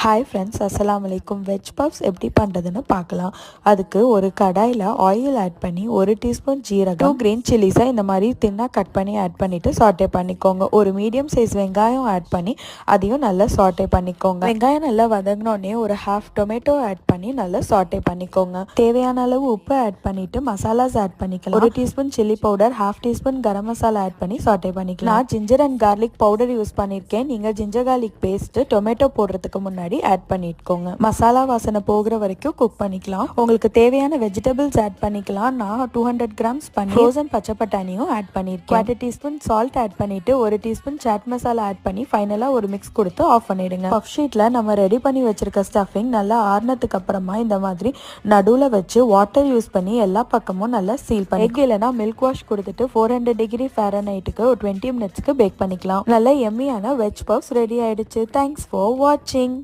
Hi friends, அஸ்ஸலாமு அலைக்கும். Veg puffs எப்படி பண்ணுறதுன்னு பார்க்கலாம். அதுக்கு ஒரு கடாயில் ஆயில் ஆட் பண்ணி 1 டீஸ்பூன் ஜீரகம், 2 கிரீன் சில்லிஸை இந்த மாதிரி தின்னாக கட் பண்ணி ஆட் பண்ணிவிட்டு சாட்டே பண்ணிக்கோங்க. ஒரு மீடியம் சைஸ் வெங்காயம் ஆட் பண்ணி அதையும் நல்லா சாட்டே பண்ணிக்கோங்க. வெங்காயம் நல்லா வதங்கினோடனே ஒரு ஹாஃப் டொமேட்டோ ஆட் பண்ணி நல்லா சாட்டே பண்ணிக்கோங்க. தேவையான அளவு உப்பு ஆட் பண்ணிவிட்டு மசாலாஸ் ஆட் பண்ணிக்கலாம். 1 teaspoon chilli powder, half teaspoon garam masala add பண்ணி சாட்டே பண்ணிக்கலாம். நான் ginger and garlic powder use பண்ணியிருக்கேன். நீங்கள் ஜிஞ்சர் கார்லிக் பேஸ்ட்டு டொமேட்டோ போடுறதுக்கு முன்னாடி ஆட் பண்ணிட்டுக்கோங்க. மசாலா வாசனை போகிற வரைக்கும் குக் பண்ணிக்கலாம். உங்களுக்கு தேவையான வெஜிடபிள்ஸ் ஆட் பண்ணிக்கலாம். நான் 200 கிராம்ஸ் பண்ணி ஃப்ரோசன் பச்சை பட்டாணியும் ஆட் பண்ணியிருக்கேன். 1/4 டீஸ்பூன் சால்ட் ஆட் பண்ணிட்டு 1 டீஸ்பூன் சாட் மசாலா ஆட் பண்ணி ஃபைனலாக ஒரு மிக்ஸ் கொடுத்து ஆஃப் பண்ணிடுங்க. பஃப் ஷீட்டில் நம்ம ரெடி பண்ணி வச்சிருக்க ஸ்டஃபிங் நல்லா ஆறுனதுக்கு அப்புறமா இந்த மாதிரி நடுவில் வச்சு வாட்டர் யூஸ் பண்ணி எல்லா பக்கமும் நல்லா சீல் பண்ணி, எக் இல்லைனா மில்க் வாஷ் கொடுத்துட்டு 400 டிகிரி ஃபாரன்ஹைட்டுக்கு ஒரு 20 மினிட்ஸ்க்கு பேக் பண்ணிக்கலாம். நல்ல எம்மியான வெஜ் பஃப்ஸ் ரெடி ஆயிடுச்சு. தேங்க்ஸ் ஃபார் வாட்சிங்.